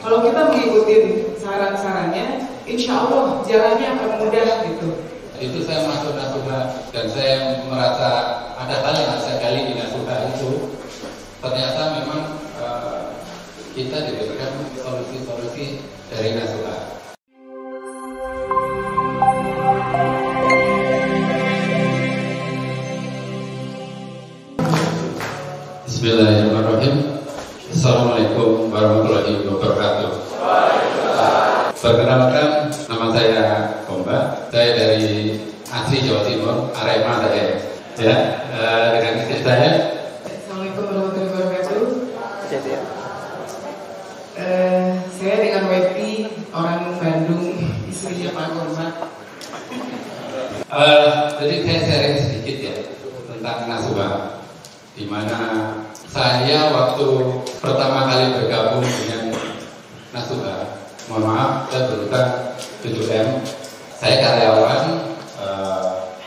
Kalau kita mengikuti saran-sarannya, insya Allah jalannya akan mudah gitu. Itu saya masuk Nasuha dan saya merasa ada hal yang saya gali di Nasuha itu. Ternyata memang kita diberikan solusi-solusi dari Nasuha. Bismillahirrahmanirrahim. Assalamualaikum warahmatullahi wabarakatuh. Perkenalkan, nama saya Komba. Saya dari asli Jawa Timur, Arema saya. Ya, dengan istri saya. Assalamualaikum warahmatullahi wabarakatuh. Saya dengan Weti, orang Bandung, istrinya Pak Komba. Jadi saya sharing sedikit ya tentang Nasuha, di mana saya waktu pertama kali bergabung dengan Nasuha, mohon maaf, saya berurutan 7M. Saya karyawan,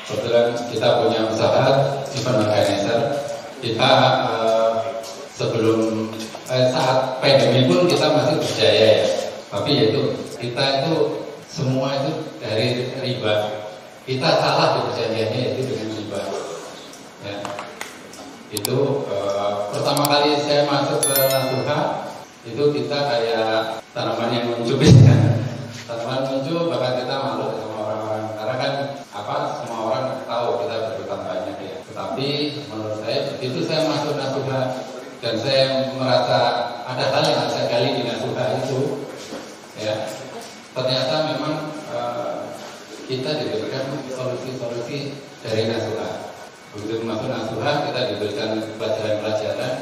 kebetulan kita punya usaha event organizer. Kita sebelum saat pandemi pun kita masih berjaya ya. Tapi yaitu kita itu semua itu dari riba. Kita salah di perjanjiannya itu dengan riba. Ya. Itu pertama kali saya masuk ke Nasuha, itu kita kayak tanaman yang muncul ya. Tanaman muncul bahkan kita malu sama orang-orang karena kan semua orang tahu kita berhutang banyak ya. Tetapi menurut saya begitu saya masuk Nasuha dan saya merasa ada hal yang saya gali di Nasuha itu ya. Ternyata memang kita diberikan solusi-solusi dari Nasuha. Begitu masuk Nasuha kita diberikan pelajaran-pelajaran.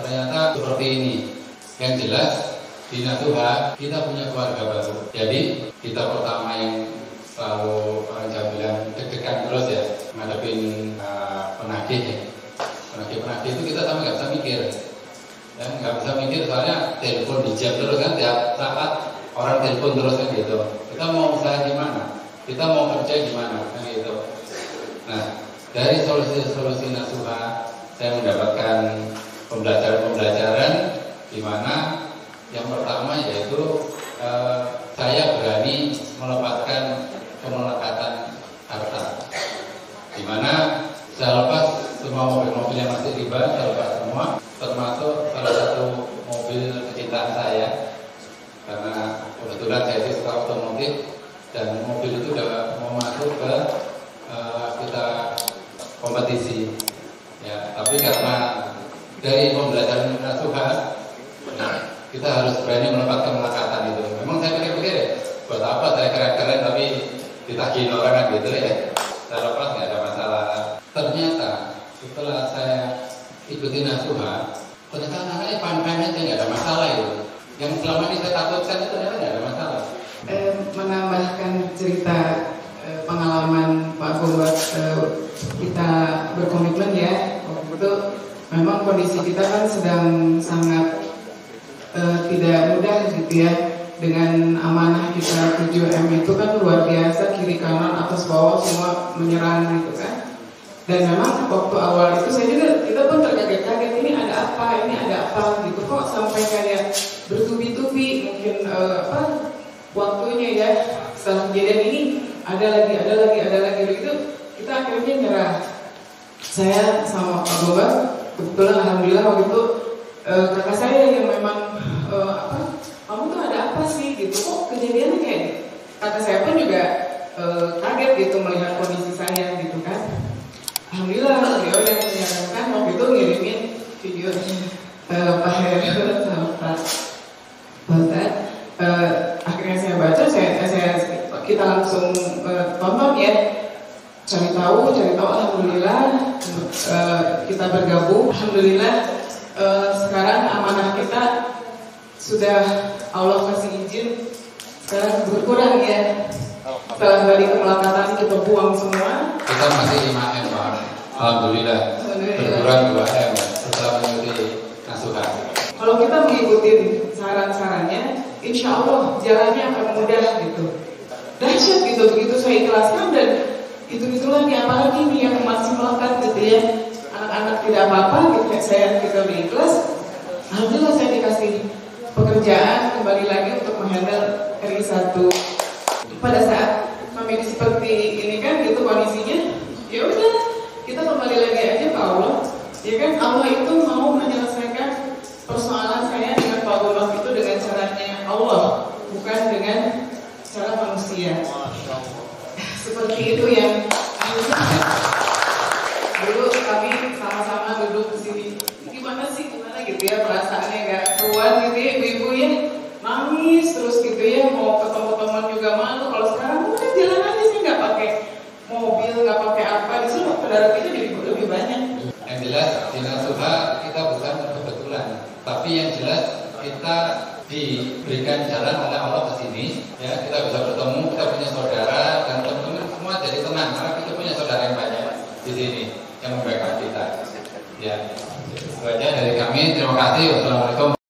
Ternyata seperti ini. Yang jelas di Nasuha kita punya keluarga baru. Jadi kita pertama yang selalu orang Jawa bilang deg-degan terus ya ngadepin penagih ya. Penagih itu kita sama nggak bisa mikir. Ya, nggak bisa mikir soalnya telepon di jam terus kan tiap saat orang telepon terus kan gitu. Kita mau usaha di mana? Kita mau kerja di mana? Kan gitu. Nah, dari solusi-solusi Nasuha saya mendapatkan pembelajaran-pembelajaran di mana yang pertama yaitu saya berani melepaskan kemelekatan harta, di mana saya lepas semua mobil-mobil yang masih riba, saya lepas semua, termasuk salah satu mobil kecintaan saya karena kebetulan saya itu suka otomotif dan mobil itu udah mau masuk ke kita kompetisi ya, tapi karena dari pembelajaran Nasuha kita harus berani melepaskan kemelekatan itu. Memang saya pikir-pikir ya, buat apa saya keren-keren tapi ditagihin orang kan gitu ya. Saya lepas nggak ada masalah. Ternyata setelah saya ikuti Nasuha, ternyata anaknya pan-pan aja nggak ada masalah itu. Yang selama ini saya takutkan itu ternyata nggak ada masalah. Menambahkan cerita pengalaman Pak Komba, kita berkomitmen ya. Waktu itu memang kondisi kita kan sedang sangat tidak mudah gitu ya. Dengan amanah kita 7M itu kan luar biasa, kiri kanan atas bawah semua menyerang gitu kan. Dan memang waktu awal itu saya juga, kita pun terkaget-kaget, ini ada apa gitu, kok sampai kayak bertubi-tubi mungkin waktunya ya. Setelah kejadian ini ada lagi begitu, kita akhirnya nyerah. Saya sama Pak Komba kebetulan alhamdulillah waktu itu kakak saya yang memang kamu tuh ada apa sih gitu, kok kejadiannya kayak gitu. Kakak saya pun juga kaget gitu melihat kondisi saya gitu kan. Alhamdulillah beliau yang menyarankan waktu itu ngirimin videonya Pak Heru sama Pak Batat. Akhirnya saya baca, kita langsung tonton ya, cari tahu alhamdulillah kita bergabung. Alhamdulillah sekarang amanah kita sudah Allah kasih izin sekarang berkurang ya. Setelah dari kemelekatan kita buang semua, kita masih 5M Pak. Alhamdulillah berkurang 2M setelah mengikuti Nasuha. Kalau kita mengikuti saran-sarannya, insya Allah jalannya akan mudah gitu. Dahsyat gitu, begitu saya ikhlaskan dan itu lagi apalagi nih yang masih melekat gitu ya. Anak-anak tidak apa-apa gitu, kita udah ikhlas. Alhamdulillah saya dikasih pekerjaan kembali lagi untuk menghandle RI 1. Pada saat kami seperti ini kan gitu kondisinya, ya udah kita kembali lagi aja ke Allah. Ya kan Allah itu mau menyelesaikan persoalan saya dengan Pak Gombak itu dengan caranya Allah, bukan dengan cara manusia. Seperti itu yang dulu kami sama-sama duduk di sini. Gimana gitu ya perasaannya gak keluar gitu ya, ibu-ibu ya nangis terus gitu ya, mau ketemu teman juga malu. Kalau sekarang udah jalan aja sih, nggak pakai mobil, nggak pakai apa, di sini kendaraan kita jadi lebih banyak. Yang jelas di Nasuha kita bukan kebetulan, tapi yang jelas kita diberikan jalan oleh Allah ke sini, ya kita bisa bertemu, kita punya saudara dan teman-teman semua jadi tenang karena kita punya saudara yang banyak di sini yang membackup kita. Ya, itu aja dari kami. Terima kasih. Wassalamualaikum.